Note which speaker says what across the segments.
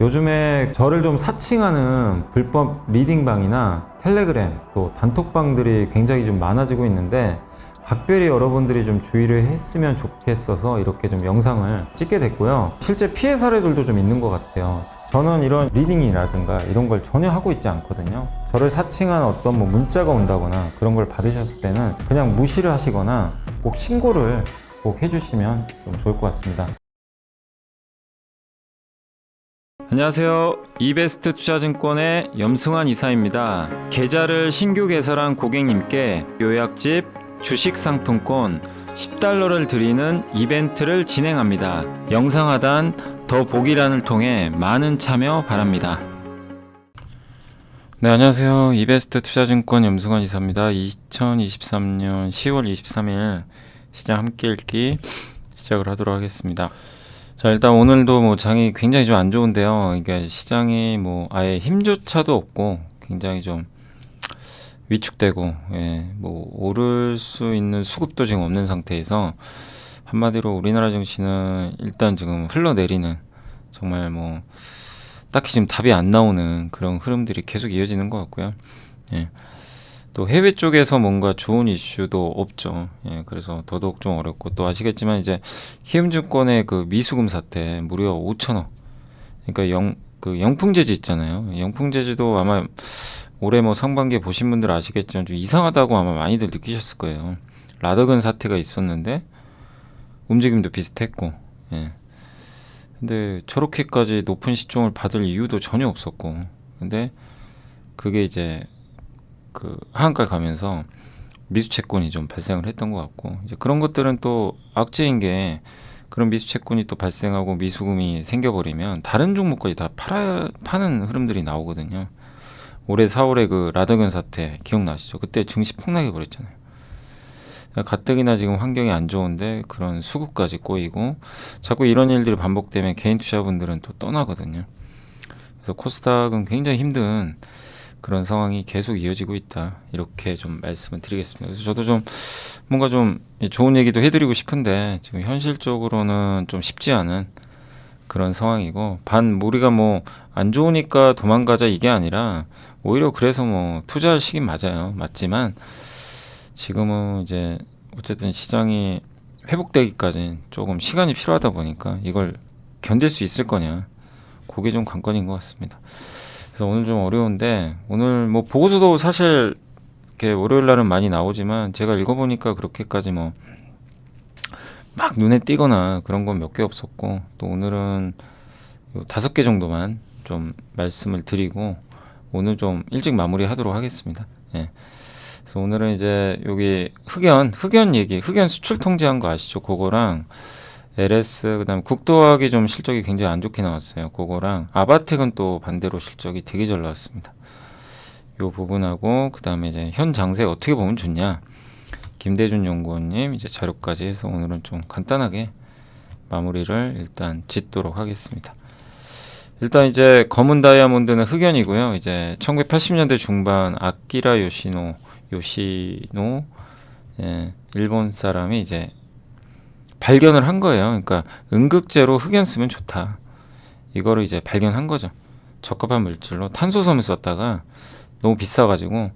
Speaker 1: 요즘에 저를 좀 사칭하는 불법 리딩방이나 텔레그램 또 단톡방들이 굉장히 좀 많아지고 있는데 각별히 여러분들이 좀 주의를 했으면 좋겠어서 이렇게 좀 영상을 찍게 됐고요. 실제 피해 사례들도 좀 있는 것 같아요. 저는 이런 리딩이라든가 이런 걸 전혀 하고 있지 않거든요. 저를 사칭한 어떤 문자가 온다거나 그런 걸 받으셨을 때는 그냥 무시를 하시거나 꼭 신고를 꼭 해주시면 좀 좋을 것 같습니다.
Speaker 2: 안녕하세요. 이베스트 투자증권의 염승환 이사입니다. 계좌를 신규 개설한 고객님께 요약집 주식 상품권 10달러를 드리는 이벤트를 진행합니다. 영상 하단 더보기란을 통해 많은 참여 바랍니다. 네, 안녕하세요. 이베스트 투자증권 염승환 이사입니다. 2023년 10월 23일 시장 함께 읽기 시작을 하도록 하겠습니다. 자, 일단 오늘도 장이 굉장히 좀 안 좋은데요. 그러니까 시장이 아예 힘조차도 없고 굉장히 좀 위축되고, 오를 수 있는 수급도 지금 없는 상태에서 한마디로 우리나라 증시는 일단 지금 흘러내리는 정말 딱히 지금 답이 안 나오는 그런 흐름들이 계속 이어지는 것 같고요. 또 해외 쪽에서 뭔가 좋은 이슈도 없죠. 그래서 더더욱 좀 어렵고, 또 아시겠지만 이제 키움증권의 그 미수금 사태 무려 5천억. 그러니까 영풍재지 있잖아요. 영풍재지도 아마 올해 상반기에 보신 분들 아시겠지만 좀 이상하다고 아마 많이들 느끼셨을 거예요. 라더근 사태가 있었는데 움직임도 비슷했고, 근데 저렇게까지 높은 시총을 받을 이유도 전혀 없었고, 근데 그게 이제 하한가에 가면서 미수채권이 좀 발생을 했던 것 같고, 이제 그런 것들은 또 악재인 게, 그런 미수채권이 또 발생하고 미수금이 생겨버리면 다른 종목까지 다 파는 흐름들이 나오거든요. 올해 4월에 그 라더근 사태 기억나시죠? 그때 증시 폭락해 버렸잖아요. 가뜩이나 지금 환경이 안 좋은데 그런 수급까지 꼬이고, 자꾸 이런 일들이 반복되면 개인 투자분들은 또 떠나거든요. 그래서 코스닥은 굉장히 힘든 그런 상황이 계속 이어지고 있다, 이렇게 좀 말씀을 드리겠습니다. 그래서 저도 좀 뭔가 좀 좋은 얘기도 해드리고 싶은데 지금 현실적으로는 좀 쉽지 않은 그런 상황이고, 우리가 안 좋으니까 도망가자 이게 아니라 오히려 그래서 투자할 시기 맞지만 지금은 이제 어쨌든 시장이 회복되기까지 조금 시간이 필요하다 보니까 이걸 견딜 수 있을 거냐, 그게 좀 관건인 것 같습니다. 그래서 오늘 좀 어려운데, 오늘 보고서도 사실 이렇게 월요일 날은 많이 나오지만 제가 읽어보니까 그렇게까지 막 눈에 띄거나 그런 건 몇 개 없었고, 또 오늘은 5개 정도만 좀 말씀을 드리고 오늘 좀 일찍 마무리하도록 하겠습니다. 그래서 오늘은 이제 여기 흑연 수출 통제한 거 아시죠? 그거랑 LS, 그다음 국도화학이 좀 실적이 굉장히 안 좋게 나왔어요. 그거랑 아바텍은 또 반대로 실적이 되게 잘 나왔습니다. 요 부분하고, 그다음에 이제 현 장세 어떻게 보면 좋냐, 김대준 연구원님 이제 자료까지 해서 오늘은 좀 간단하게 마무리를 일단 짓도록 하겠습니다. 일단 이제 검은 다이아몬드는 흑연이고요. 이제 1980년대 중반 아키라 요시노, 일본 사람이 이제 발견을 한 거예요. 그러니까 응급제로 흑연 쓰면 좋다, 이거를 이제 발견한 거죠. 적합한 물질로 탄소섬을 썼다가 너무 비싸가지고,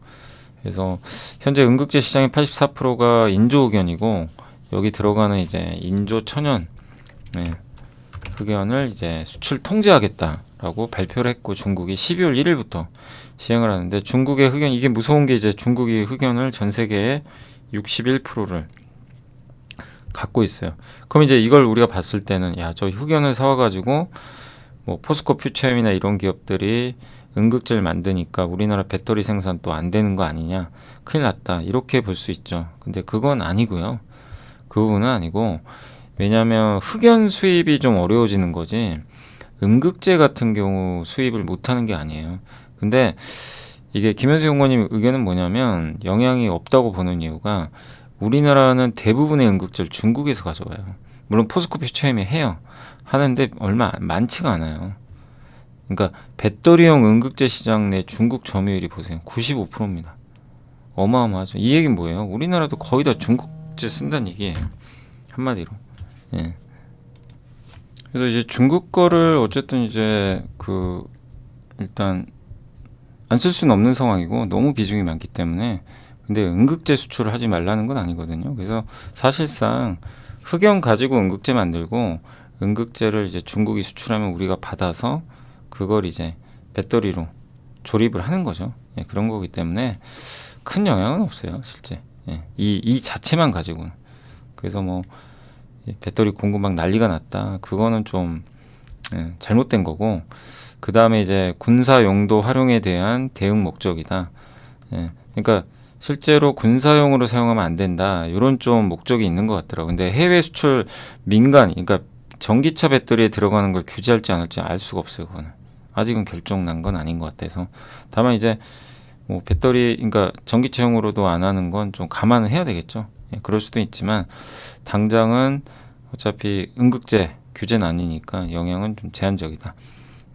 Speaker 2: 그래서 현재 응급제 시장의 84%가 인조 흑연이고, 여기 들어가는 이제 인조 천연 흑연을 이제 수출 통제하겠다라고 발표를 했고, 중국이 12월 1일부터 시행을 하는데, 중국의 흑연, 이게 무서운 게 이제 중국이 흑연을 전 세계의 61%를 갖고 있어요. 그럼 이제 이걸 우리가 봤을 때는, 저 흑연을 사와가지고 포스코 퓨처엠이나 이런 기업들이 응급제를 만드니까 우리나라 배터리 생산 또 안 되는 거 아니냐, 큰일 났다, 이렇게 볼 수 있죠. 근데 그건 아니고요. 그 부분은 아니고, 왜냐하면 흑연 수입이 좀 어려워지는 거지 응급제 같은 경우 수입을 못하는 게 아니에요. 근데 이게 김현수 연구원님 의견은 뭐냐면, 영향이 없다고 보는 이유가, 우리나라는 대부분의 응급제를 중국에서 가져와요. 물론 포스코 퓨처엠이 하는데 얼마 많지가 않아요. 그러니까 배터리용 응급제 시장 내 중국 점유율이 보세요, 95%입니다. 어마어마하죠. 이 얘기는 뭐예요? 우리나라도 거의 다 중국제 쓴다는 얘기예요, 한마디로. 그래서 이제 중국 거를 어쨌든 이제 일단 안 쓸 수는 없는 상황이고 너무 비중이 많기 때문에 근데 응급제 수출을 하지 말라는 건 아니거든요. 그래서 사실상 흑연 가지고 응급제 만들고 응급제를 이제 중국이 수출하면 우리가 받아서 그걸 이제 배터리로 조립을 하는 거죠. 예, 그런 거기 때문에 큰 영향은 없어요, 실제. 예, 이 자체만 가지고는. 그래서 뭐 배터리 공급 막 난리가 났다. 그거는 좀 잘못된 거고. 그 다음에 이제 군사 용도 활용에 대한 대응 목적이다. 예, 그러니까 실제로 군사용으로 사용하면 안 된다. 이런 좀 목적이 있는 것 같더라고요. 근데 해외 수출 민간, 그러니까 전기차 배터리에 들어가는 걸 규제할지 안 할지 알 수가 없어요. 그거는 아직은 결정 난 건 아닌 것 같아서. 다만 이제 뭐 배터리, 그러니까 전기차용으로도 안 하는 건 좀 감안을 해야 되겠죠. 예, 그럴 수도 있지만 당장은 어차피 응급제 규제는 아니니까 영향은 좀 제한적이다.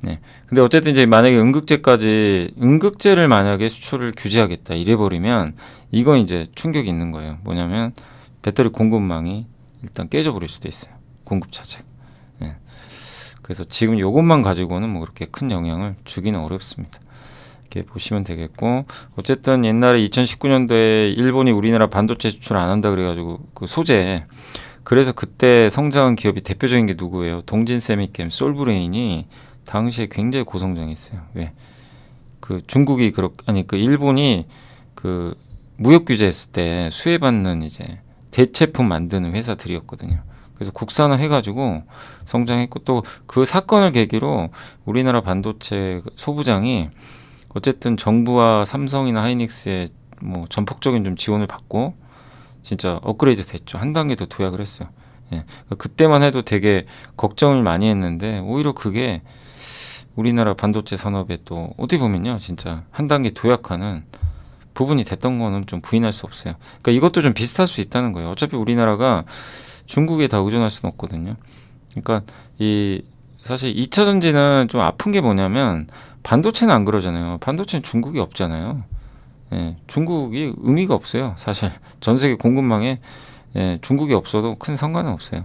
Speaker 2: 네. 근데 어쨌든 이제 만약에 응급제를 만약에 수출을 규제하겠다 이래 버리면 이건 이제 충격이 있는 거예요. 뭐냐면 배터리 공급망이 일단 깨져버릴 수도 있어요. 공급 차질. 네. 그래서 지금 요것만 가지고는 뭐 그렇게 큰 영향을 주기는 어렵습니다. 이렇게 보시면 되겠고, 어쨌든 옛날에 2019년도에 일본이 우리나라 반도체 수출 안 한다 그래가지고 그 소재, 그래서 그때 성장한 기업이 대표적인 게 누구예요? 동진 세미캠, 솔브레인이 당시에 굉장히 고성장했어요. 왜? 그 중국이 그 일본이 그 무역 규제했을 때 수혜받는 이제 대체품 만드는 회사들이었거든요. 그래서 국산화 해가지고 성장했고 또 그 사건을 계기로 우리나라 반도체 소부장이 어쨌든 정부와 삼성이나 하이닉스의 뭐 전폭적인 좀 지원을 받고 진짜 업그레이드 됐죠. 한 단계 더 도약을 했어요. 예. 그때만 해도 되게 걱정을 많이 했는데 오히려 그게 우리나라 반도체 산업에 또 어떻게 보면요, 진짜 한 단계 도약하는 부분이 됐던 거는 좀 부인할 수 없어요. 그러니까 이것도 좀 비슷할 수 있다는 거예요. 어차피 우리나라가 중국에 다 의존할 수는 없거든요. 그러니까 사실 2차 전지는 좀 아픈 게 뭐냐면 반도체는 안 그러잖아요. 반도체는 중국이 없잖아요. 예, 중국이 의미가 없어요. 사실 전 세계 공급망에 중국이 없어도 큰 상관은 없어요.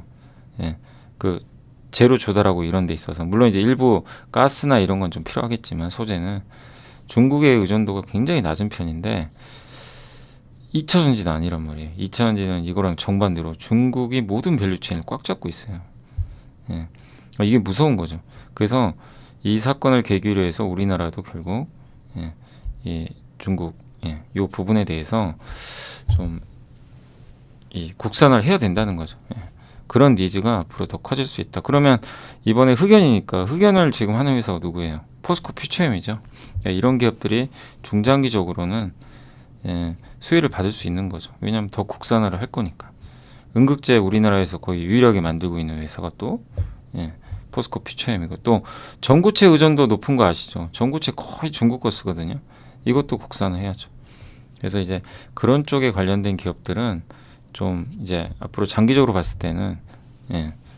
Speaker 2: 예, 그 재료 조달하고 이런 데 있어서 물론 이제 일부 가스나 이런 건 좀 필요하겠지만 소재는 중국의 의존도가 굉장히 낮은 편인데 2차 전지는 아니란 말이에요. 2차 전지는 이거랑 정반대로 중국이 모든 밸류체인을 꽉 잡고 있어요. 예. 이게 무서운 거죠. 그래서 이 사건을 계기로 해서 우리나라도 결국 이 중국 이 부분에 대해서 좀 이 국산화를 해야 된다는 거죠. 그런 니즈가 앞으로 더 커질 수 있다. 그러면 이번에 흑연이니까 흑연을 지금 하는 회사가 누구예요? 포스코 퓨처엠이죠. 이런 기업들이 중장기적으로는 수혜를 받을 수 있는 거죠. 왜냐하면 더 국산화를 할 거니까. 응급제 우리나라에서 거의 유일하게 만들고 있는 회사가 또 포스코 퓨처엠이고 또 전구체 의존도 높은 거 아시죠? 전구체 거의 중국 거 쓰거든요. 이것도 국산화해야죠. 그래서 이제 그런 쪽에 관련된 기업들은 좀 이제 앞으로 장기적으로 봤을 때는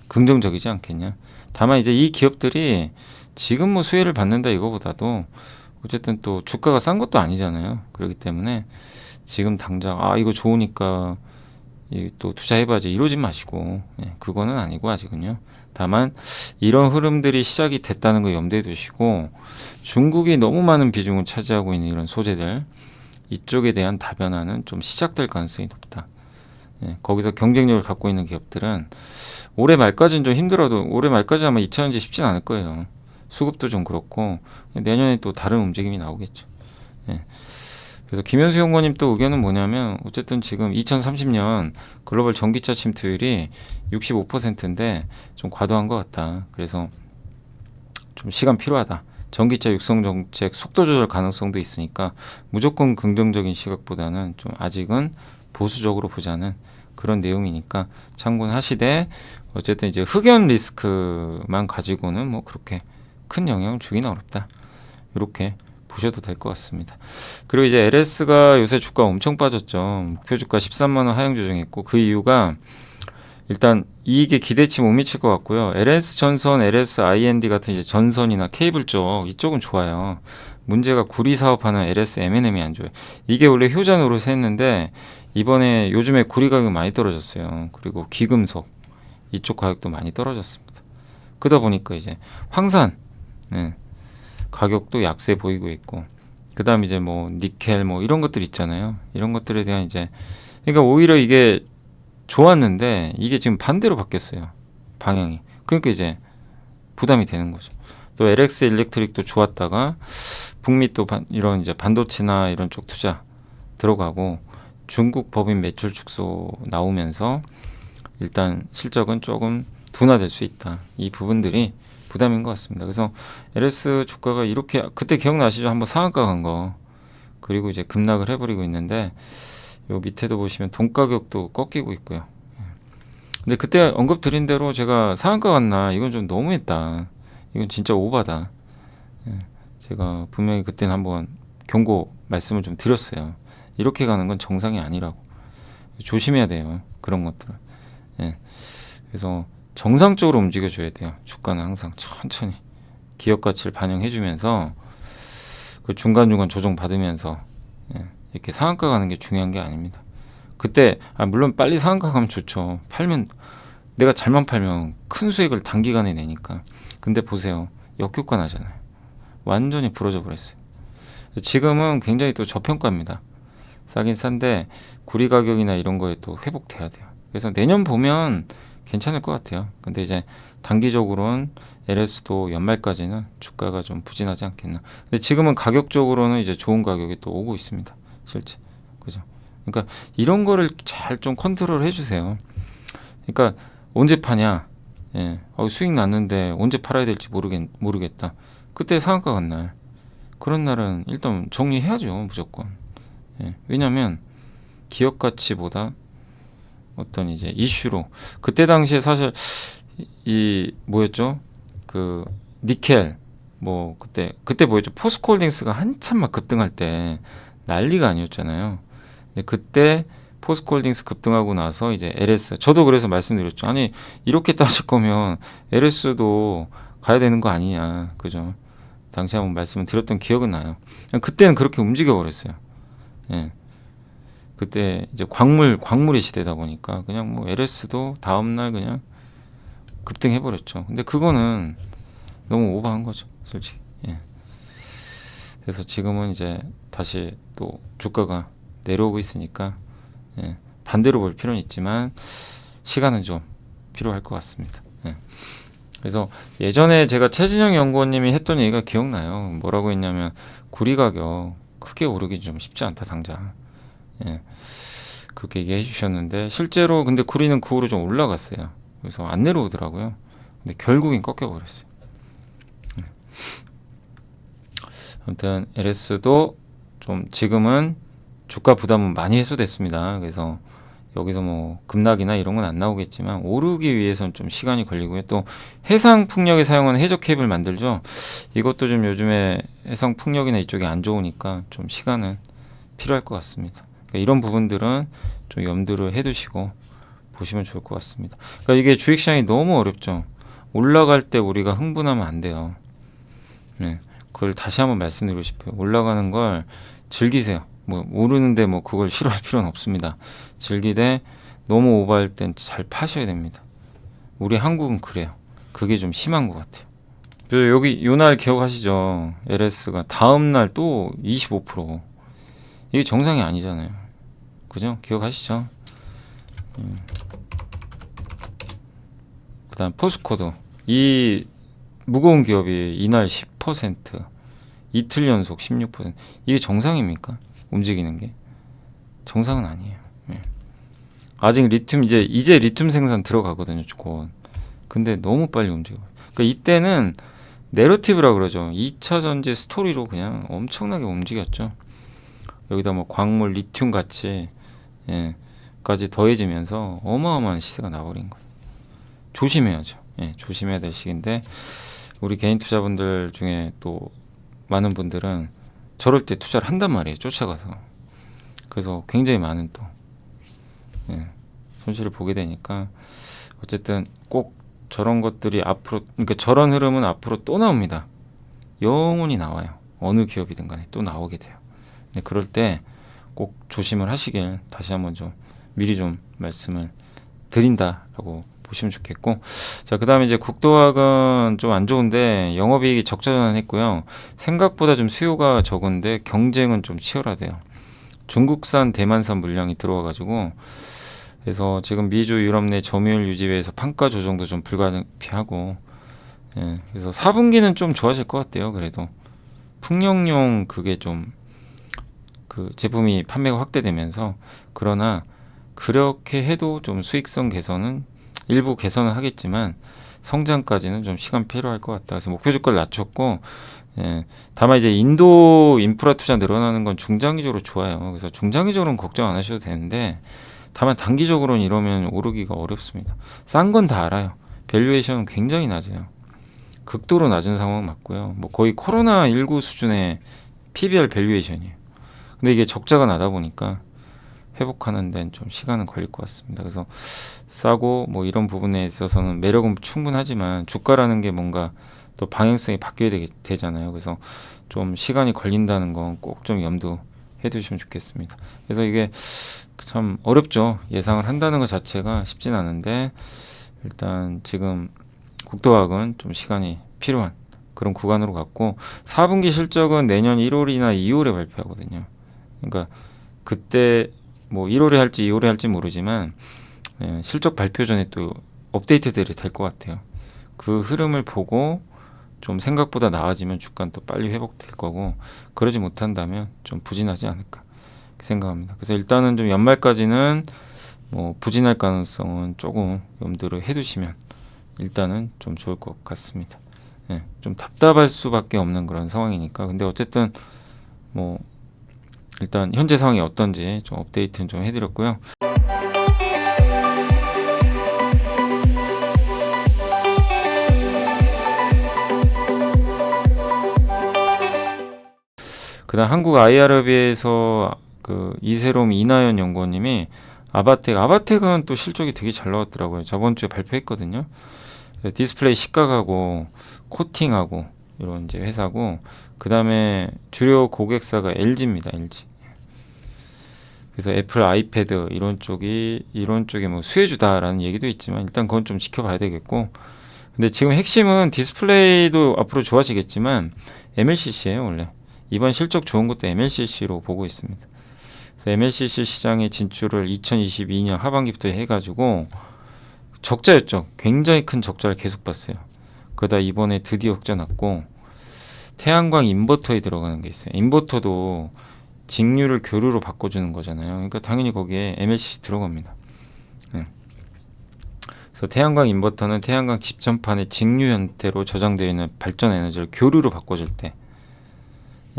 Speaker 2: 긍정적이지 않겠냐. 다만 이제 이 기업들이 지금 뭐 수혜를 받는다 이거보다도 어쨌든 또 주가가 싼 것도 아니잖아요. 그렇기 때문에 지금 당장 이거 좋으니까 또 투자해봐야지 이러지 마시고 그거는 아니고 아직은요. 다만 이런 흐름들이 시작이 됐다는 거 염두에 두시고 중국이 너무 많은 비중을 차지하고 있는 이런 소재들 이쪽에 대한 다변화는 좀 시작될 가능성이 높다. 거기서 경쟁력을 갖고 있는 기업들은 올해 말까지는 좀 힘들어도 올해 말까지 아마 2차전지 쉽진 않을 거예요. 수급도 좀 그렇고 내년에 또 다른 움직임이 나오겠죠. 그래서 김현수 연구원님 또 의견은 뭐냐면 어쨌든 지금 2030년 글로벌 전기차 침투율이 65%인데 좀 과도한 것 같다. 그래서 좀 시간 필요하다. 전기차 육성 정책 속도 조절 가능성도 있으니까 무조건 긍정적인 시각보다는 좀 아직은 보수적으로 보자는 그런 내용이니까 참고는 하시되 어쨌든 이제 흑연 리스크만 가지고는 뭐 그렇게 큰 영향을 주기는 어렵다. 이렇게 보셔도 될 것 같습니다. 그리고 이제 LS가 요새 주가 엄청 빠졌죠. 목표 주가 13만 원 하향 조정했고 그 이유가 일단 이익에 기대치 못 미칠 것 같고요. LS 전선, LS IND 같은 이제 전선이나 케이블 쪽 이쪽은 좋아요. 문제가 구리 사업하는 LS M&M이 안 좋아요. 이게 원래 효자 노릇을 했는데 이번에 요즘에 구리 가격이 많이 떨어졌어요. 그리고 귀금속 이쪽 가격도 많이 떨어졌습니다. 그러다 보니까 이제 황산 예, 가격도 약세 보이고 있고, 그다음 이제 뭐 니켈 뭐 이런 것들 있잖아요. 이런 것들에 대한 이제, 그러니까 오히려 이게 좋았는데 이게 지금 반대로 바뀌었어요. 방향이. 그러니까 이제 부담이 되는 거죠. 또 LX 일렉트릭도 좋았다가 북미 또 이런 이제 반도체나 이런 쪽 투자 들어가고, 중국 법인 매출 축소 나오면서 일단 실적은 조금 둔화될 수 있다. 이 부분들이 부담인 것 같습니다. 그래서 LS 주가가 이렇게, 그때 기억나시죠? 한번 상한가 간 거. 그리고 이제 급락을 해버리고 있는데, 요 밑에도 보시면 돈 가격도 꺾이고 있고요. 근데 그때 언급 드린 대로 제가 상한가 갔나, 이건 좀 너무했다, 이건 진짜 오바다, 제가 분명히 그때는 한번 경고 말씀을 좀 드렸어요. 이렇게 가는 건 정상이 아니라고, 조심해야 돼요, 그런 것들은. 그래서 정상적으로 움직여줘야 돼요. 주가는 항상 천천히 기업 가치를 반영해주면서 그 중간중간 조정 받으면서 이렇게 상한가 가는 게 중요한 게 아닙니다. 그때 물론 빨리 상한가 가면 좋죠. 팔면, 내가 잘만 팔면 큰 수익을 단기간에 내니까. 근데 보세요, 역효과 나잖아요. 완전히 부러져 버렸어요. 지금은 굉장히 또 저평가입니다. 싸긴 싼데 구리 가격이나 이런 거에 또 회복돼야 돼요. 그래서 내년 보면 괜찮을 것 같아요. 근데 이제 단기적으로는 LS도 연말까지는 주가가 좀 부진하지 않겠나. 근데 지금은 가격적으로는 이제 좋은 가격이 또 오고 있습니다, 실제. 그죠? 그러니까 이런 거를 잘 좀 컨트롤 해주세요. 그러니까 언제 파냐? 수익 났는데 언제 팔아야 될지 모르겠다. 그때 상한가 간 날, 그런 날은 일단 정리해야죠, 무조건. 왜냐하면 기업 가치보다 어떤 이제 이슈로, 그때 당시에 사실 이 뭐였죠? 그 니켈 뭐 그때 뭐였죠? 포스코홀딩스가 한참 막 급등할 때 난리가 아니었잖아요. 근데 그때 포스코홀딩스 급등하고 나서 이제 LS, 저도 그래서 말씀드렸죠. 아니 이렇게 따질 거면 LS도 가야 되는 거 아니냐, 그죠? 당시 한번 말씀을 드렸던 기억은 나요. 그때는 그렇게 움직여 버렸어요. 그때 이제 광물의 시대다 보니까 그냥 뭐 LS도 다음날 그냥 급등해 버렸죠. 근데 그거는 너무 오버한 거죠, 솔직히. 그래서 지금은 이제 다시 또 주가가 내려오고 있으니까 반대로 볼 필요는 있지만 시간은 좀 필요할 것 같습니다. 그래서 예전에 제가 최진영 연구원님이 했던 얘기가 기억나요. 뭐라고 했냐면, 구리 가격 크게 오르기 좀 쉽지 않다, 당장. 그렇게 얘기해 주셨는데, 실제로 근데 구리는 그 후로 좀 올라갔어요. 그래서 안 내려오더라고요. 근데 결국엔 꺾여 버렸어요. 아무튼 LS도 좀 지금은 주가 부담은 많이 해소됐습니다. 그래서 여기서 뭐 급락이나 이런 건 안 나오겠지만 오르기 위해서는 좀 시간이 걸리고요. 또 해상 풍력에 사용하는 해저 케이블 만들죠. 이것도 좀 요즘에 해상 풍력이나 이쪽이 안 좋으니까 좀 시간은 필요할 것 같습니다. 그러니까 이런 부분들은 좀 염두를 해두시고 보시면 좋을 것 같습니다. 그러니까 이게 주식시장이 너무 어렵죠. 올라갈 때 우리가 흥분하면 안 돼요. 그걸 다시 한번 말씀드리고 싶어요. 올라가는 걸 즐기세요. 뭐 오르는데 뭐 그걸 싫어할 필요는 없습니다. 즐기되 너무 오버할 땐 잘 파셔야 됩니다. 우리 한국은 그래요. 그게 좀 심한 것 같아요. 여기 요날 기억하시죠? LS가 다음날 또 25%. 이게 정상이 아니잖아요. 그죠? 기억하시죠? 그 다음 포스코도 이 무거운 기업이 이날 10%, 이틀 연속 16%. 이게 정상입니까? 움직이는 게 정상은 아니에요. 아직 리튬 이제 리튬 생산 들어가거든요, 곧. 근데 너무 빨리 움직여요. 그러니까 이때는 내러티브라 그러죠. 2차 전지 스토리로 그냥 엄청나게 움직였죠. 여기다 뭐 광물, 리튬 같이 까지 더해지면서 어마어마한 시세가 나버린 거예요. 조심해야죠. 조심해야 될 시기인데, 우리 개인 투자분들 중에 또 많은 분들은 저럴 때 투자를 한단 말이에요, 쫓아가서. 그래서 굉장히 많은 또 손실을 보게 되니까, 어쨌든 꼭 저런 것들이 앞으로, 그러니까 저런 흐름은 앞으로 또 나옵니다. 영원히 나와요. 어느 기업이든 간에 또 나오게 돼요. 근데 그럴 때 꼭 조심을 하시길 다시 한번 좀 미리 좀 말씀을 드린다라고 보시면 좋겠고, 자 그다음에 이제 국도학은 좀 안 좋은데 영업이익이 적자 전환했고요. 생각보다 좀 수요가 적은데 경쟁은 좀 치열하대요. 중국산, 대만산 물량이 들어와가지고, 그래서 지금 미주, 유럽 내 점유율 유지에서 판가 조정도 좀 불가피하고, 예, 그래서 4분기는 좀 좋아질 것 같아요. 그래도 풍력용 그게 좀 그 제품이 판매가 확대되면서, 그러나 그렇게 해도 좀 수익성 개선은 일부 개선은 하겠지만 성장까지는 좀 시간 필요할 것 같다. 그래서 목표 주가를 낮췄고, 예, 다만 이제 인도 인프라 투자 늘어나는 건 중장기적으로 좋아요. 그래서 중장기적으로는 걱정 안 하셔도 되는데, 다만 단기적으로는 이러면 오르기가 어렵습니다. 싼 건 다 알아요. 밸류에이션은 굉장히 낮아요. 극도로 낮은 상황 맞고요. 뭐 거의 코로나19 수준의 PBR 밸류에이션이에요. 근데 이게 적자가 나다 보니까 회복하는 데는 좀 시간은 걸릴 것 같습니다. 그래서 싸고 뭐 이런 부분에 있어서는 매력은 충분하지만 주가라는 게 뭔가 또 방향성이 바뀌어야 되잖아요. 그래서 좀 시간이 걸린다는 건 꼭 좀 염두해 두시면 좋겠습니다. 그래서 이게 참 어렵죠. 예상을 한다는 것 자체가 쉽진 않은데, 일단 지금 국도학은 좀 시간이 필요한 그런 구간으로 갔고, 4분기 실적은 내년 1월이나 2월에 발표하거든요. 그러니까 그때 뭐 1월에 할지 2월에 할지 모르지만, 예, 실적 발표 전에 또 업데이트들이 될 것 같아요. 그 흐름을 보고 좀 생각보다 나아지면 주가는 또 빨리 회복될 거고, 그러지 못한다면 좀 부진하지 않을까 생각합니다. 그래서 일단은 좀 연말까지는 뭐 부진할 가능성은 조금 염두를 해두시면 일단은 좀 좋을 것 같습니다. 예, 좀 답답할 수밖에 없는 그런 상황이니까. 근데 어쨌든 뭐 일단 현재 상황이 어떤지 좀 업데이트는 좀 해드렸고요. 그다음 한국 IR비에서 그 이세롬 이나연 연구원님이 아바텍은 또 실적이 되게 잘 나왔더라고요. 저번 주에 발표했거든요. 디스플레이 시각하고 코팅하고 이런 이제 회사고, 그 다음에 주요 고객사가 LG입니다. LG. 그래서 애플 아이패드 이런 쪽에 뭐 수혜주다라는 얘기도 있지만, 일단 그건 좀 지켜봐야 되겠고, 근데 지금 핵심은 디스플레이도 앞으로 좋아지겠지만 MLCC예요. 원래 이번 실적 좋은 것도 MLCC로 보고 있습니다. 그래서 MLCC 시장에 진출을 2022년 하반기부터 해가지고 적자였죠. 굉장히 큰 적자를 계속 봤어요. 그러다 이번에 드디어 흑자 났고, 태양광 인버터에 들어가는 게 있어요. 인버터도 직류를 교류로 바꿔주는 거잖아요. 그러니까 당연히 거기에 MLCC 들어갑니다. 네. 그래서 태양광 인버터는 태양광 집전판의 직류 형태로 저장되어 있는 발전 에너지를 교류로 바꿔줄 때,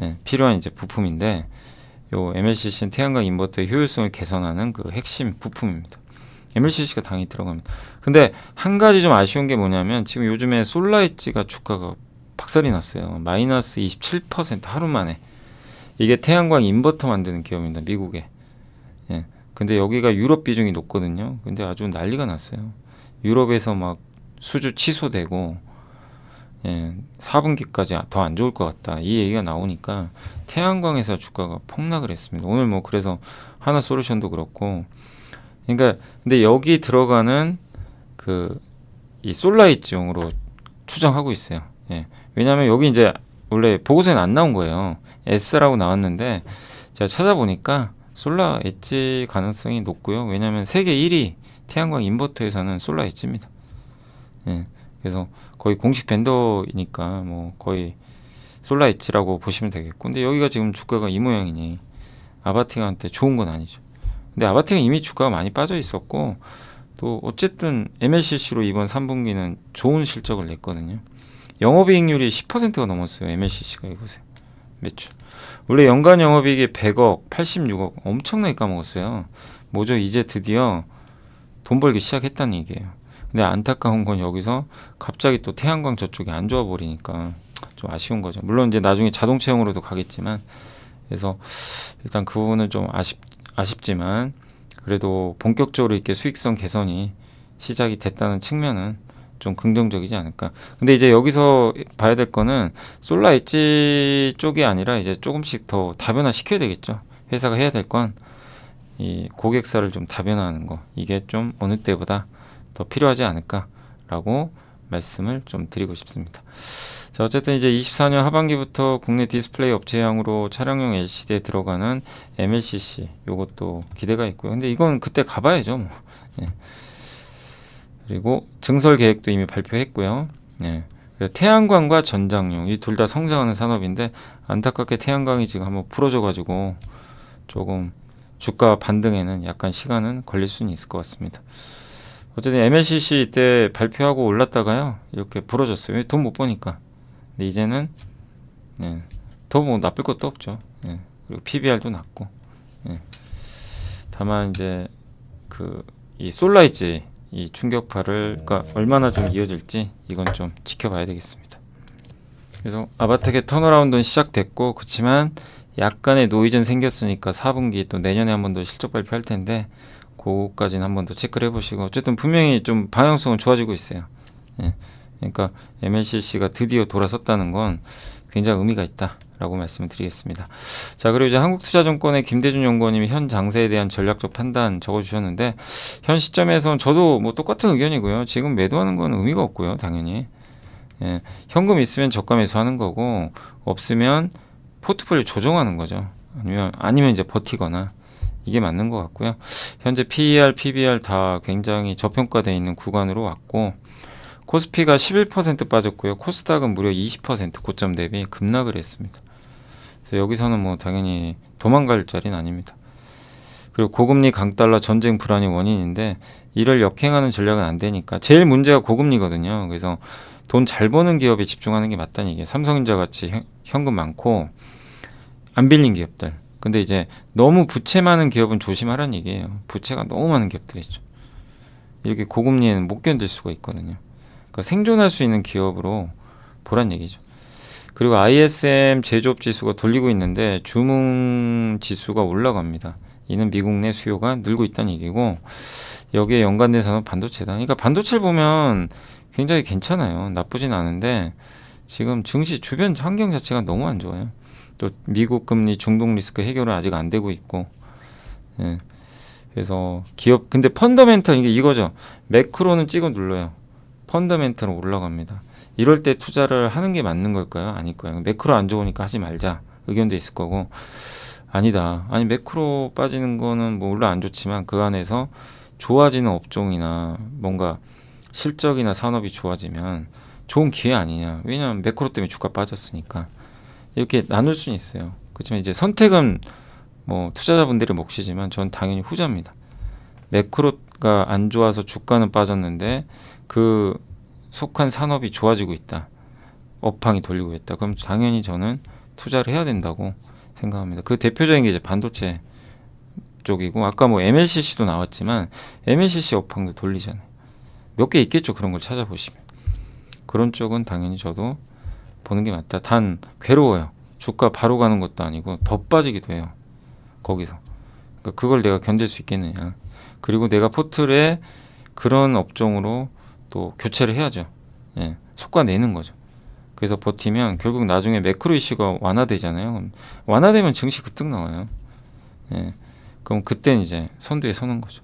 Speaker 2: 예, 필요한 이제 부품인데, 요 MLCC는 태양광 인버터의 효율성을 개선하는 그 핵심 부품입니다. MLCC가 당연히 들어갑니다. 근데 한 가지 좀 아쉬운 게 뭐냐면, 지금 요즘에 솔라엣지가 주가가 박살이 났어요. 마이너스 27% 하루 만에. 이게 태양광 인버터 만드는 기업입니다. 미국에. 예. 근데 여기가 유럽 비중이 높거든요. 근데 아주 난리가 났어요. 유럽에서 막 수주 취소되고, 예, 4분기까지 더 안 좋을 것 같다, 이 얘기가 나오니까 태양광 회사 주가가 폭락을 했습니다. 오늘 뭐 그래서 하나솔루션도 그렇고, 그러니까 근데 여기 들어가는 그 이 솔라이츠용으로 추정하고 있어요. 예. 왜냐하면 여기 이제 원래 보고서에는 안 나온 거예요. S라고 나왔는데 제가 찾아보니까 솔라 엣지 가능성이 높고요. 왜냐하면 세계 1위 태양광 인버터 회사는 솔라 엣지입니다. 예. 그래서 거의 공식 벤더이니까 뭐 거의 솔라 엣지라고 보시면 되겠고, 근데 여기가 지금 주가가 이 모양이니 아바텍한테 좋은 건 아니죠. 근데 아바텍은 이미 주가가 많이 빠져 있었고, 또 어쨌든 MLCC로 이번 3분기는 좋은 실적을 냈거든요. 영업이익률이 10%가 넘었어요. MLCC가. 이보세요. 매출. 원래 연간 영업이익이 100억, 86억 엄청나게 까먹었어요. 뭐죠? 이제 드디어 돈 벌기 시작했다는 얘기예요. 근데 안타까운 건 여기서 갑자기 또 태양광 저쪽이 안 좋아 버리니까 좀 아쉬운 거죠. 물론 이제 나중에 자동차용으로도 가겠지만, 그래서 일단 그 부분은 좀 아쉽지만 그래도 본격적으로 이렇게 수익성 개선이 시작이 됐다는 측면은 좀 긍정적이지 않을까. 근데 이제 여기서 봐야 될 거는 솔라 엣지 쪽이 아니라 이제 조금씩 더 다변화 시켜야 되겠죠. 회사가 해야 될 건 이 고객사를 좀 다변화하는 거. 이게 좀 어느 때보다 더 필요하지 않을까라고 말씀을 좀 드리고 싶습니다. 자, 어쨌든 이제 24년 하반기부터 국내 디스플레이 업체향으로 차량용 LCD에 들어가는 MLCC 요것도 기대가 있고요. 근데 이건 그때 가봐야죠. 뭐. 예. 그리고 증설 계획도 이미 발표했고요. 예. 태양광과 전장용 이 둘 다 성장하는 산업인데 안타깝게 태양광이 지금 한번 부러져가지고 조금 주가 반등에는 약간 시간은 걸릴 수는 있을 것 같습니다. 어쨌든 MLCC 이때 발표하고 올랐다가요 이렇게 부러졌어요. 돈 못 버니까. 근데 이제는 예, 더 뭐 나쁠 것도 없죠. 예. 그리고 PBR도 낮고. 예. 다만 이제 그 이 솔라이즈 이 충격파를 그러니까 얼마나 좀 이어질지 이건 좀 지켜봐야 되겠습니다. 그래서 아바텍의 턴어라운드는 시작됐고 그렇지만 약간의 노이즈는 생겼으니까 4분기 또 내년에 한 번 더 실적 발표할 텐데 그거까지는 한 번 더 체크를 해보시고 어쨌든 분명히 좀 방향성은 좋아지고 있어요. 예. 그러니까 MLCC가 드디어 돌아섰다는 건 굉장히 의미가 있다라고 말씀을 드리겠습니다. 자, 그리고 이제 한국투자증권의 김대준 연구원님이 현 장세에 대한 전략적 판단 적어주셨는데 현 시점에서는 저도 뭐 똑같은 의견이고요. 지금 매도하는 건 의미가 없고요, 당연히. 예, 현금 있으면 저가 매수하는 거고 없으면 포트폴리오 조정하는 거죠. 아니면 이제 버티거나 이게 맞는 것 같고요. 현재 PER, PBR 다 굉장히 저평가되어 있는 구간으로 왔고 코스피가 11% 빠졌고요. 코스닥은 무려 20% 고점 대비 급락을 했습니다. 그래서 여기서는 뭐 당연히 도망갈 자리는 아닙니다. 그리고 고금리 강달러 전쟁 불안이 원인인데 이를 역행하는 전략은 안 되니까 제일 문제가 고금리거든요. 그래서 돈 잘 버는 기업에 집중하는 게 맞다는 얘기예요. 삼성전자 같이 현금 많고 안 빌린 기업들. 근데 이제 너무 부채 많은 기업은 조심하라는 얘기예요. 부채가 너무 많은 기업들이죠. 이렇게 고금리에는 못 견딜 수가 있거든요. 그러니까 생존할 수 있는 기업으로 보란 얘기죠. 그리고 ISM 제조업 지수가 돌리고 있는데 주문 지수가 올라갑니다. 이는 미국 내 수요가 늘고 있다는 얘기고 여기에 연관돼서는 반도체다. 그러니까 반도체를 보면 굉장히 괜찮아요. 나쁘진 않은데 지금 증시 주변 환경 자체가 너무 안 좋아요. 또 미국 금리 중동 리스크 해결은 아직 안 되고 있고 예. 그래서 기업 근데 펀더멘털 이게 이거죠. 매크로는 찍어 눌러요. 펀더멘털은 올라갑니다. 이럴 때 투자를 하는 게 맞는 걸까요? 아닐까요? 매크로 안 좋으니까 하지 말자 의견도 있을 거고 아니다. 아니 매크로 빠지는 거는 뭐 물론 안 좋지만 그 안에서 좋아지는 업종이나 뭔가 실적이나 산업이 좋아지면 좋은 기회 아니냐. 왜냐하면 매크로 때문에 주가 빠졌으니까 이렇게 나눌 수는 있어요. 그렇지만 이제 선택은 뭐 투자자분들의 몫이지만 전 당연히 후자입니다. 매크로가 안 좋아서 주가는 빠졌는데 그 속한 산업이 좋아지고 있다. 업황이 돌리고 있다. 그럼 당연히 저는 투자를 해야 된다고 생각합니다. 그 대표적인 게 이제 반도체 쪽이고 아까 뭐 MLCC도 나왔지만 MLCC 업황도 돌리잖아요. 몇 개 있겠죠. 그런 걸 찾아보시면. 그런 쪽은 당연히 저도 보는 게 맞다. 단 괴로워요. 주가 바로 가는 것도 아니고 더 빠지기도 해요. 거기서. 그러니까 그걸 내가 견딜 수 있겠느냐. 그리고 내가 포트에 그런 업종으로 또 교체를 해야죠. 예, 속가 내는 거죠. 그래서 버티면 결국 나중에 매크로 이슈가 완화되잖아요. 완화되면 증시 급등 나와요. 예, 그럼 그때는 이제 선두에 서는 거죠.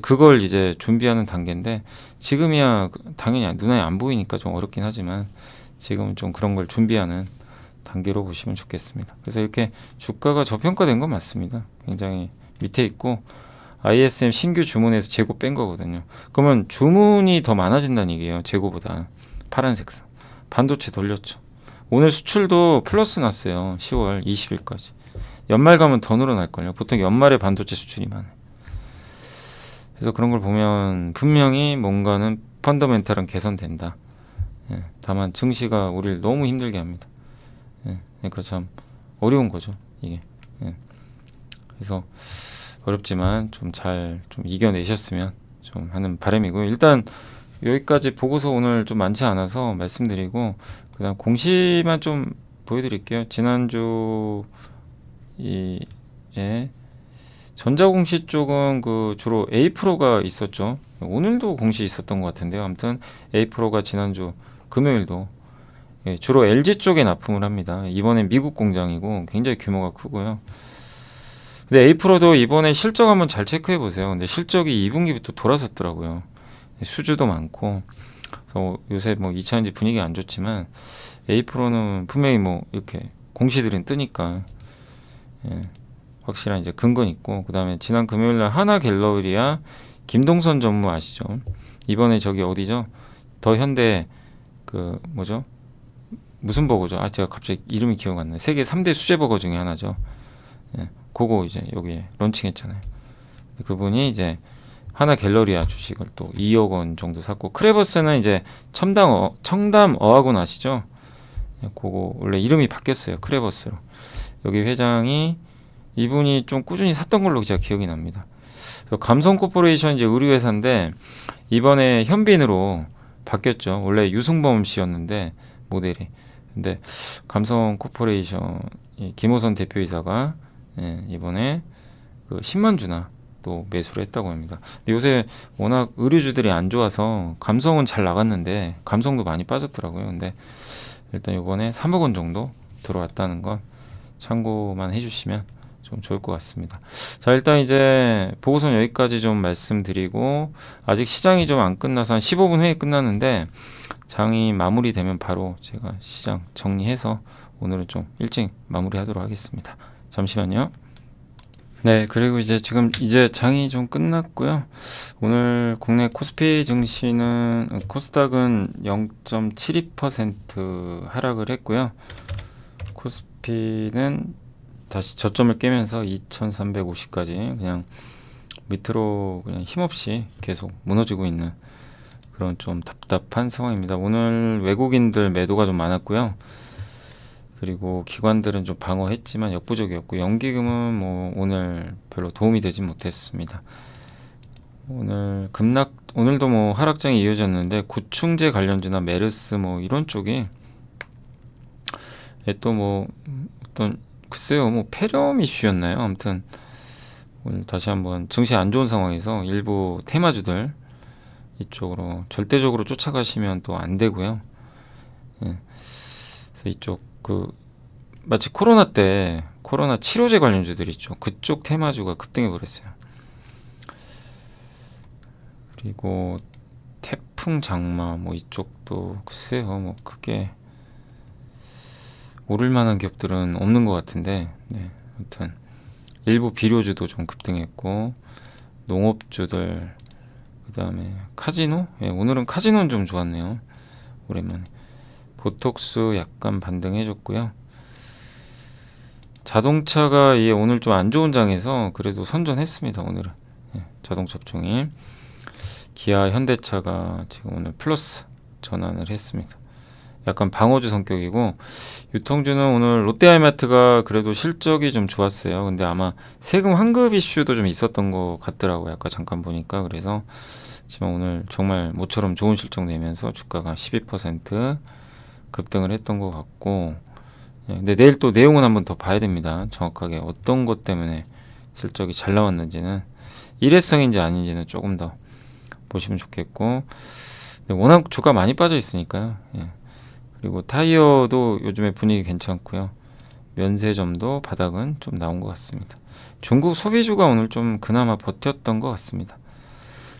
Speaker 2: 그걸 이제 준비하는 단계인데 지금이야 당연히 눈에 안 보이니까 좀 어렵긴 하지만 지금은 좀 그런 걸 준비하는 단계로 보시면 좋겠습니다. 그래서 이렇게 주가가 저평가된 건 맞습니다. 굉장히 밑에 있고 ISM 신규 주문에서 재고 뺀 거거든요. 그러면 주문이 더 많아진다는 얘기예요. 재고보다. 파란색 선. 반도체 돌렸죠. 오늘 수출도 플러스 났어요. 10월 20일까지. 연말 가면 더 늘어날걸요. 보통 연말에 반도체 수출이 많아요. 그래서 그런 걸 보면 분명히 뭔가는 펀더멘탈은 개선된다. 예, 다만 증시가 우리를 너무 힘들게 합니다. 예, 그러니까 참 어려운 거죠. 이게. 예. 그래서 어렵지만 좀 잘 좀 이겨내셨으면 좀 하는 바람이고요. 일단 여기까지 보고서 오늘 좀 많지 않아서 말씀드리고 그다음 공시만 좀 보여드릴게요. 지난주 예, 전자공시 쪽은 그 주로 A-프로가 있었죠. 오늘도 공시 있었던 것 같은데요. 아무튼 A-프로가 지난주 금요일도 예, 주로 LG 쪽에 납품을 합니다. 이번엔 미국 공장이고 굉장히 규모가 크고요. 근데 A-프로도 이번에 실적 한번 잘 체크해 보세요. 근데 실적이 2분기부터 돌아섰더라고요. 수주도 많고, 그래서 요새 뭐 2차전지 분위기 안 좋지만 A-프로는 분명히 뭐 이렇게 공시들은 뜨니까 예, 확실한 이제 근거는 있고, 그 다음에 지난 금요일날 하나 갤러리아 김동선 전무 아시죠? 이번에 저기 어디죠? 더 현대 그 뭐죠? 무슨 버거죠? 아 제가 갑자기 이름이 기억 안 나요. 세계 3대 수제 버거 중에 하나죠. 예, 그거 이제 여기에 론칭했잖아요. 그분이 이제 하나 갤러리아 주식을 또 2억 원 정도 샀고, 크레버스는 이제 청담 어학원 아시죠? 예, 그거 원래 이름이 바뀌었어요. 크레버스로. 여기 회장이 이분이 좀 꾸준히 샀던 걸로 제가 기억이 납니다. 감성 코퍼레이션 이제 의류 회사인데 이번에 현빈으로 바뀌었죠. 원래 유승범 씨였는데 모델이. 근데 감성 코퍼레이션 김호선 대표이사가 이번에 그 10만 주나 또 매수를 했다고 합니다. 근데 요새 워낙 의류주들이 안 좋아서 감성은 잘 나갔는데 감성도 많이 빠졌더라고요. 근데 일단 이번에 3억 원 정도 들어왔다는 건 참고만 해주시면 좀 좋을 것 같습니다. 자, 일단 이제 보고서는 여기까지 좀 말씀드리고, 아직 시장이 좀 안 끝나서 한 15분 후에 끝나는데 장이 마무리되면 바로 제가 시장 정리해서 오늘은 좀 일찍 마무리하도록 하겠습니다. 잠시만요. 네, 그리고 이제 지금 이제 장이 좀 끝났고요. 오늘 국내 코스피 증시는 코스닥은 0.72% 하락을 했고요. 코스피는 다시 저점을 깨면서 2350까지 그냥 밑으로 그냥 힘없이 계속 무너지고 있는 그런 좀 답답한 상황입니다. 오늘 외국인들 매도가 좀 많았고요. 그리고 기관들은 좀 방어했지만 역부족이었고, 연기금은 뭐 오늘 별로 도움이 되지 못했습니다. 오늘도 뭐 하락장이 이어졌는데 구충제 관련주나 메르스 뭐 이런 쪽이 또 뭐 어떤 글쎄요, 뭐 폐렴 이슈였나요? 아무튼 오늘 다시 한번 증시 안 좋은 상황에서 일부 테마주들 이쪽으로 절대적으로 쫓아가시면 또 안 되고요. 예. 그래서 이쪽 마치 코로나 때 코로나 치료제 관련주들 있죠. 그쪽 테마주가 급등해 버렸어요. 그리고 태풍 장마 뭐 이쪽도 글쎄요, 뭐 크게 오를 만한 기업들은 없는 것 같은데, 네, 아무튼 일부 비료주도 좀 급등했고, 농업주들, 그 다음에 카지노? 예, 오늘은 카지노는 좀 좋았네요. 오랜만에. 보톡스 약간 반등해줬고요. 자동차가 오늘 좀 안 좋은 장에서 그래도 선전했습니다. 오늘은. 예, 자동차 업종이. 기아, 현대차가 지금 오늘 플러스 전환을 했습니다. 약간 방어주 성격이고, 유통주는 오늘 롯데하이마트가 그래도 실적이 좀 좋았어요. 근데 아마 세금 환급 이슈도 좀 있었던 것 같더라고요. 아까 잠깐 보니까. 그래서 지금 오늘 정말 모처럼 좋은 실적 내면서 주가가 12% 급등을 했던 것 같고, 근데 내일 또 내용은 한번 더 봐야 됩니다. 정확하게 어떤 것 때문에 실적이 잘 나왔는지는, 일회성인지 아닌지는 조금 더 보시면 좋겠고, 근데 워낙 주가 많이 빠져 있으니까요. 예. 그리고 타이어도 요즘에 분위기 괜찮고요. 면세점도 바닥은 좀 나온 것 같습니다. 중국 소비주가 오늘 좀 그나마 버텼던 것 같습니다.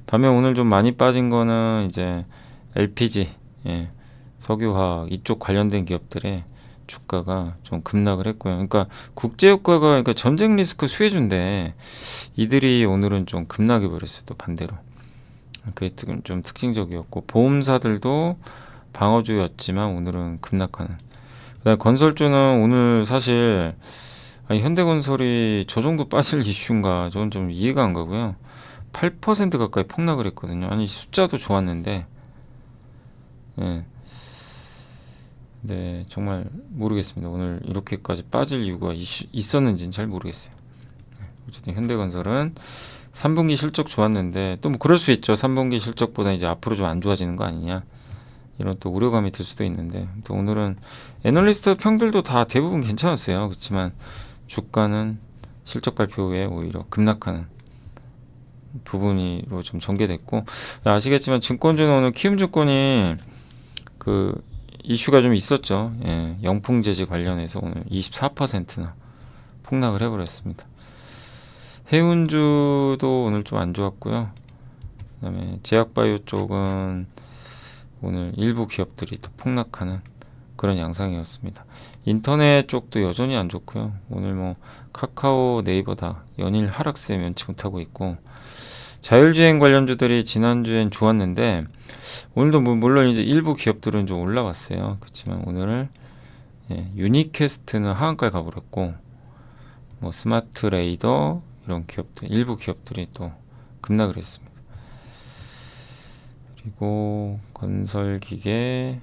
Speaker 2: 반면 오늘 좀 많이 빠진 거는 이제 LPG, 예, 석유화학 이쪽 관련된 기업들의 주가가 좀 급락을 했고요. 그러니까 국제유가가, 그러니까 전쟁 리스크 수혜주인데 이들이 오늘은 좀 급락해 버렸어요. 또 반대로. 그게 좀 특징적이었고, 보험사들도 방어주였지만 오늘은 급락하는. 그다음에 건설주는 오늘 사실 현대건설이 저 정도 빠질 이슈인가, 저건 좀 이해가 안 가고요. 8% 가까이 폭락을 했거든요. 아니 숫자도 좋았는데, 예. 네, 정말 모르겠습니다. 오늘 이렇게까지 빠질 이유가 있었는지는 잘 모르겠어요. 어쨌든 현대건설은 3분기 실적 좋았는데, 또 뭐 그럴 수 있죠. 3분기 실적보다 이제 앞으로 좀 안 좋아지는 거 아니냐, 이런 또 우려감이 들 수도 있는데, 또 오늘은 애널리스트 평들도 다 대부분 괜찮았어요. 그렇지만 주가는 실적 발표 후에 오히려 급락하는 부분으로 좀 전개됐고, 아시겠지만 증권주는 오늘 키움증권이 그 이슈가 좀 있었죠. 예, 영풍재지 관련해서 오늘 24%나 폭락을 해버렸습니다. 해운주도 오늘 좀 안 좋았고요. 그다음에 제약바이오 쪽은 오늘 일부 기업들이 또 폭락하는 그런 양상이었습니다. 인터넷 쪽도 여전히 안 좋고요. 오늘 뭐 카카오, 네이버 다 연일 하락세 면치 못하고 있고, 자율주행 관련주들이 지난주엔 좋았는데 오늘도 물론 이제 일부 기업들은 좀 올라왔어요. 그렇지만 오늘은 유니캐스트는 하한가에 가버렸고, 뭐 스마트 레이더 이런 기업들, 일부 기업들이 또 급락을 했습니다. 그리고 건설기계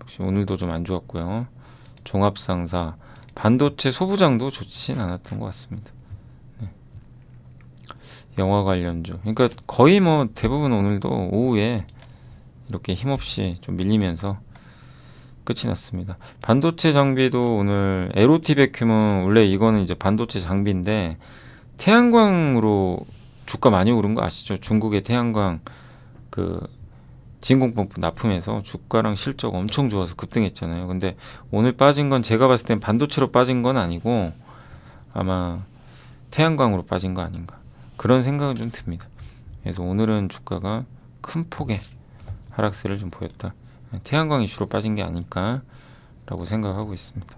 Speaker 2: 역시 오늘도 좀 안 좋았고요. 종합상사, 반도체 소부장도 좋진 않았던 것 같습니다. 네. 영화 관련주, 그러니까 거의 뭐 대부분 오늘도 오후에 이렇게 힘없이 좀 밀리면서 끝이 났습니다. 반도체 장비도 오늘 LOT 백큐은 원래 이거는 이제 반도체 장비인데 태양광으로 주가 많이 오른 거 아시죠? 중국의 태양광 그 진공펌프 납품해서 주가랑 실적 엄청 좋아서 급등했잖아요. 근데 오늘 빠진 건 제가 봤을 땐 반도체로 빠진 건 아니고 아마 태양광으로 빠진 거 아닌가, 그런 생각은 좀 듭니다. 그래서 오늘은 주가가 큰 폭의 하락세를 좀 보였다. 태양광 이슈로 빠진 게 아닐까라고 생각하고 있습니다.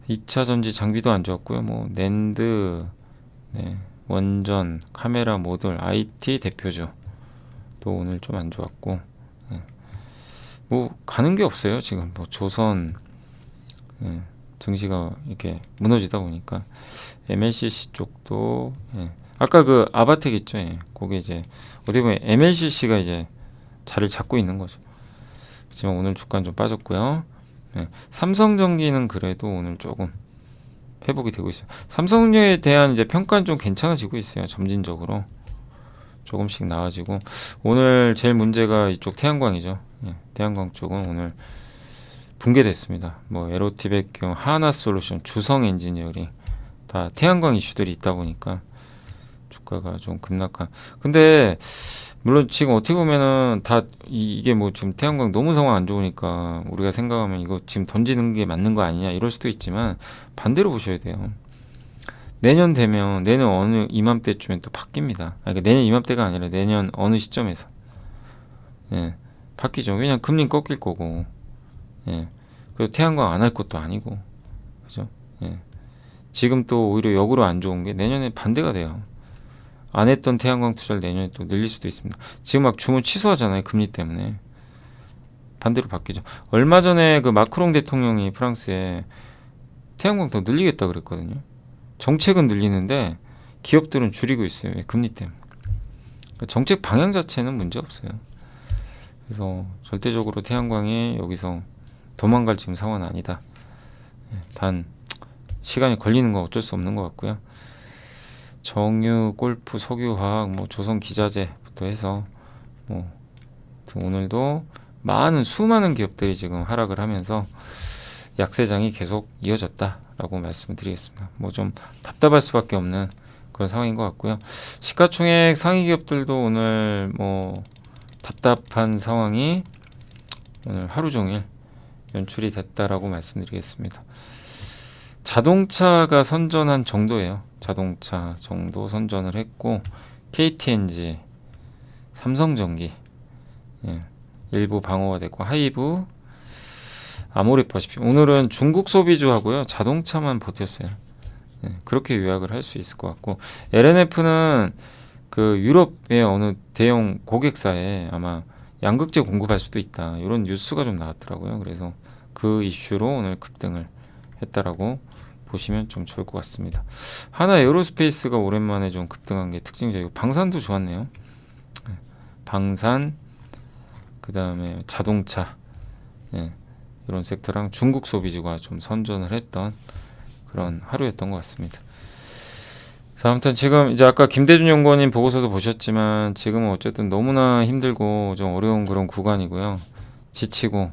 Speaker 2: 2차 전지 장비도 안 좋았고요. 뭐 낸드, 원전, 카메라 모듈, IT 대표주 또 오늘 좀 안 좋았고, 뭐 가는 게 없어요. 지금 뭐 조선 증시가 이렇게 무너지다 보니까 MLCC 쪽도 아까 그 아바텍 있죠. 그게 이제 어떻게 보면 MLCC가 이제 자리를 잡고 있는 거죠. 하지만 오늘 주가는 좀 빠졌고요. 삼성전기는 그래도 오늘 조금 회복이 되고 있어요. 삼성에 대한 이제 평가는 좀 괜찮아지고 있어요. 점진적으로 조금씩 나아지고, 오늘 제일 문제가 이쪽 태양광이죠. 태양광 쪽은 오늘 붕괴됐습니다. 뭐 LOT 백경, 하나솔루션, 주성 엔지니어링 다 태양광 이슈들이 있다 보니까 주가가 좀 급락한. 근데 물론 지금 어떻게 보면은 다 이게 뭐 지금 태양광 너무 상황 안 좋으니까 우리가 생각하면 이거 지금 던지는 게 맞는 거 아니냐 이럴 수도 있지만, 반대로 보셔야 돼요. 내년 되면, 내년 어느 이맘때쯤엔 또 바뀝니다. 그러니까 내년 이맘때가 아니라 내년 어느 시점에서 바뀌죠. 왜냐면 금리 꺾일 거고, 그리고 태양광 안 할 것도 아니고, 그죠? 지금 또 오히려 역으로 안 좋은 게 내년에 반대가 돼요. 안 했던 태양광 투자를 내년에 또 늘릴 수도 있습니다. 지금 막 주문 취소하잖아요. 금리 때문에. 반대로 바뀌죠. 얼마 전에 그 마크롱 대통령이 프랑스에 태양광 더 늘리겠다 그랬거든요. 정책은 늘리는데 기업들은 줄이고 있어요. 왜? 금리 때문에. 그러니까 정책 방향 자체는 문제 없어요. 그래서 절대적으로 태양광이 여기서 도망갈 지금 상황은 아니다. 단 시간이 걸리는 건 어쩔 수 없는 것 같고요. 정유, 골프, 석유화학, 뭐 조선 기자재부터 해서 뭐 오늘도 수많은 기업들이 지금 하락을 하면서 약세장이 계속 이어졌다라고 말씀드리겠습니다. 뭐 좀 답답할 수밖에 없는 그런 상황인 것 같고요. 시가총액 상위 기업들도 오늘 뭐 답답한 상황이 오늘 하루 종일 연출이 됐다라고 말씀드리겠습니다. 자동차가 선전한 정도예요. 자동차 정도 선전을 했고, KTNG, 삼성전기, 일부 방어가 됐고, 하이브, 아모레퍼시픽. 오늘은 중국 소비주하고요 자동차만 버텼어요. 그렇게 요약을 할 수 있을 것 같고, LNF는 그 유럽의 어느 대형 고객사에 아마 양극재 공급할 수도 있다, 이런 뉴스가 좀 나왔더라고요. 그래서 그 이슈로 오늘 급등을 했다라고 보시면 좀 좋을 것 같습니다. 하나 에어로스페이스가 오랜만에 좀 급등한 게 특징적이고, 방산도 좋았네요. 방산, 그 다음에 자동차, 이런 섹터랑 중국 소비주가 좀 선전을 했던 그런 하루였던 것 같습니다. 자, 아무튼 지금 이제 아까 김대중 연구원님 보고서도 보셨지만 지금은 어쨌든 너무나 힘들고 좀 어려운 그런 구간이고요. 지치고,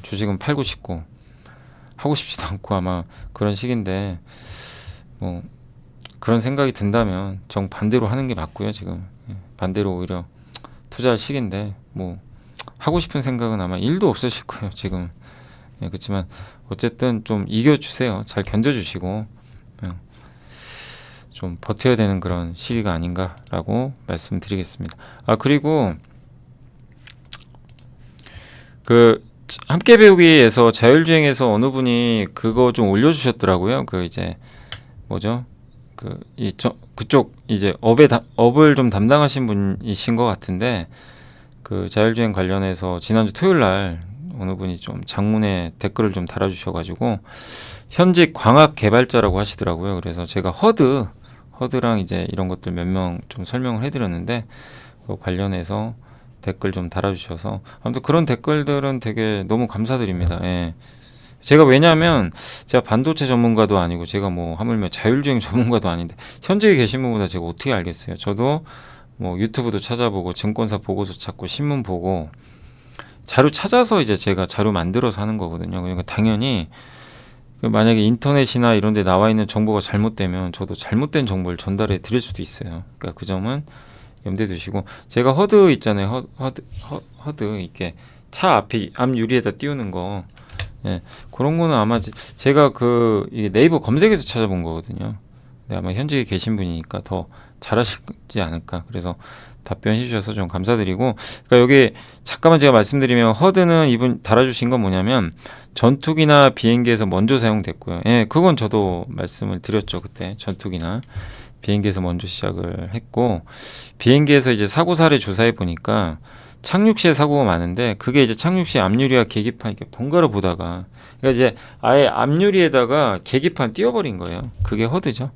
Speaker 2: 주식은 팔고 싶고 하고 싶지도 않고 아마 그런 시기인데, 뭐 그런 생각이 든다면 정반대로 하는 게 맞고요. 지금 반대로 오히려 투자할 시기인데, 뭐 하고 싶은 생각은 아마 1도 없으실 거예요 지금. 그렇지만 어쨌든 좀 이겨주세요. 잘 견뎌주시고 좀 버텨야 되는 그런 시기가 아닌가라고 말씀드리겠습니다. 아, 그리고 그 함께 배우기에서 자율주행에서 어느 분이 그거 좀 올려주셨더라고요. 그 이제 뭐죠? 그쪽 이제 업을 좀 담당하신 분이신 것 같은데, 그 자율주행 관련해서 지난주 토요일 날 어느 분이 좀 장문에 댓글을 좀 달아주셔가지고 현직 광학 개발자라고 하시더라고요. 그래서 제가 허드랑 이제 이런 것들 몇 명 좀 설명을 해드렸는데, 그 관련해서 댓글 좀 달아주셔서 아무튼 그런 댓글들은 되게 너무 감사드립니다. 예. 제가 왜냐하면 제가 반도체 전문가도 아니고 제가 뭐 하물며 자율주행 전문가도 아닌데 현직에 계신 분보다 제가 어떻게 알겠어요. 저도 뭐 유튜브도 찾아보고 증권사 보고서 찾고 신문 보고 자료 찾아서 이제 제가 자료 만들어서 하는 거거든요. 그러니까 당연히 그 만약에 인터넷이나 이런 데 나와 있는 정보가 잘못되면 저도 잘못된 정보를 전달해 드릴 수도 있어요. 그러니까 그 점은 염두에 두시고, 제가 허드 있잖아요. 허드 이렇게 차 앞에 앞 유리에다 띄우는 거, 예, 그런 거는 아마 제가 이게 네이버 검색에서 찾아본 거거든요. 네, 아마 현직에 계신 분이니까 더 잘하시지 않을까. 그래서 답변해 주셔서 좀 감사드리고, 그러니까 여기 잠깐만 제가 말씀드리면 허드는 이분 달아주신 건 뭐냐면 전투기나 비행기에서 먼저 사용됐고요. 예, 그건 저도 말씀을 드렸죠. 그때 전투기나 비행기에서 먼저 시작을 했고, 비행기에서 이제 사고 사례 조사해 보니까 착륙 시에 사고가 많은데, 그게 이제 착륙 시 앞유리와 계기판 이렇게 번갈아 보다가, 그러니까 이제 아예 앞유리에다가 계기판 띄워버린 거예요. 그게 허드죠.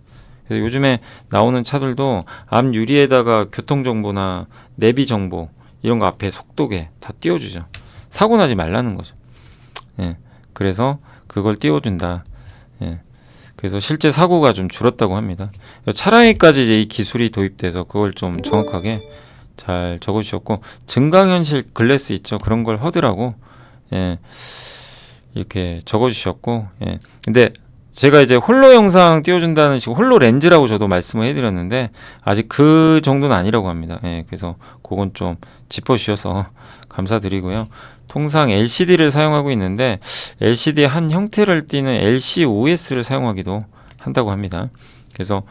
Speaker 2: 그래서 요즘에 나오는 차들도 앞유리에다가 교통 정보나 내비 정보 이런 거 앞에 속도계 다 띄워주죠. 사고 나지 말라는 거죠. 예. 그래서 그걸 띄워준다. 예. 그래서 실제 사고가 좀 줄었다고 합니다. 차량에까지 이제 이 기술이 도입돼서 그걸 좀 정확하게 잘 적어주셨고, 증강현실 글래스 있죠. 그런 걸 허드라고, 예, 이렇게 적어주셨고, 예. 근데 제가 이제 홀로 영상 띄워준다는 식으로 홀로 렌즈라고 저도 말씀을 해드렸는데 아직 그 정도는 아니라고 합니다. 예, 그래서 그건 좀 짚어주셔서 감사드리고요. 통상 LCD를 사용하고 있는데 LCD 한 형태를 띠는 LCOS를 사용하기도 한다고 합니다. 그래서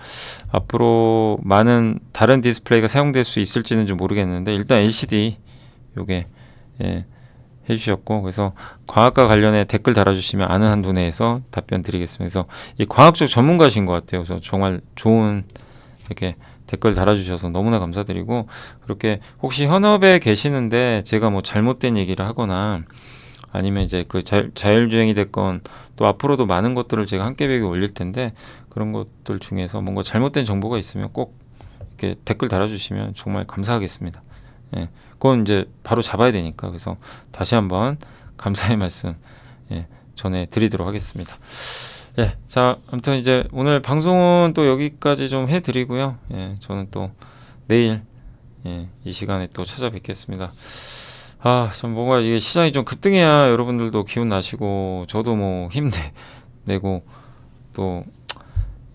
Speaker 2: 앞으로 많은 다른 디스플레이가 사용될 수 있을지는 좀 모르겠는데 일단 LCD 요게, 예, 해주셨고, 그래서 과학과 관련해 댓글 달아주시면 아는 한도 내에서 답변 드리겠습니다. 그래서 이 과학적 전문가신 것 같아요. 그래서 정말 좋은 이렇게 댓글 달아주셔서 너무나 감사드리고, 그렇게 혹시 현업에 계시는데 제가 뭐 잘못된 얘기를 하거나 아니면 이제 그 자율주행이 됐건 또 앞으로도 많은 것들을 제가 함께 배우기 올릴 텐데 그런 것들 중에서 뭔가 잘못된 정보가 있으면 꼭 이렇게 댓글 달아주시면 정말 감사하겠습니다. 예, 그건 이제 바로 잡아야 되니까. 그래서 다시 한번 감사의 말씀, 예, 전해드리도록 하겠습니다. 예, 자, 아무튼 이제 오늘 방송은 또 여기까지 좀 해드리고요. 예, 저는 또 내일, 예, 이 시간에 또 찾아뵙겠습니다. 아, 참 뭔가 이게 시장이 좀 급등해야 여러분들도 기운 나시고 저도 뭐 힘내고 또,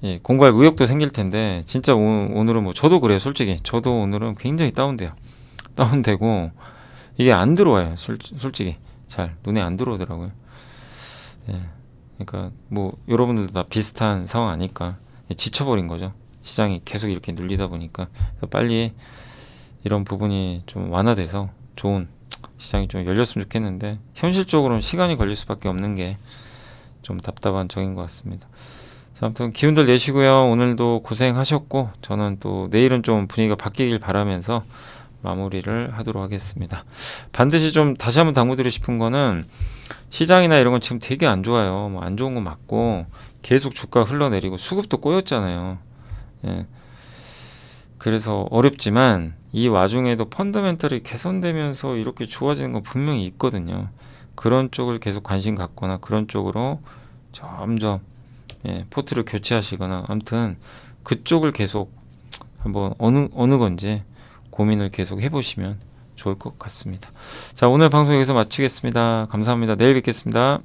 Speaker 2: 예, 공부할 의욕도 생길 텐데 진짜 오늘은 뭐 저도 그래요. 솔직히 저도 오늘은 굉장히 다운되고 이게 안 들어와요. 솔직히 잘 눈에 안 들어오더라고요. 예, 그러니까 뭐 여러분들도 다 비슷한 상황 아닐까. 지쳐버린 거죠. 시장이 계속 이렇게 눌리다 보니까. 그래서 빨리 이런 부분이 좀 완화돼서 좋은 시장이 좀 열렸으면 좋겠는데 현실적으로는 시간이 걸릴 수밖에 없는 게 좀 답답한 정인 것 같습니다. 자, 아무튼 기운들 내시고요. 오늘도 고생하셨고 저는 또 내일은 좀 분위기가 바뀌길 바라면서 마무리를 하도록 하겠습니다. 반드시 좀 다시 한번 당부드리고 싶은 거는 시장이나 이런 건 지금 되게 안 좋아요. 뭐 안 좋은 거 맞고 계속 주가 흘러내리고 수급도 꼬였잖아요. 예. 그래서 어렵지만 이 와중에도 펀더멘털이 개선되면서 이렇게 좋아지는 건 분명히 있거든요. 그런 쪽을 계속 관심 갖거나 그런 쪽으로 점점, 예, 포트를 교체하시거나 아무튼 그쪽을 계속 한번 어느 건지 고민을 계속 해보시면 좋을 것 같습니다. 자, 오늘 방송 여기서 마치겠습니다. 감사합니다. 내일 뵙겠습니다.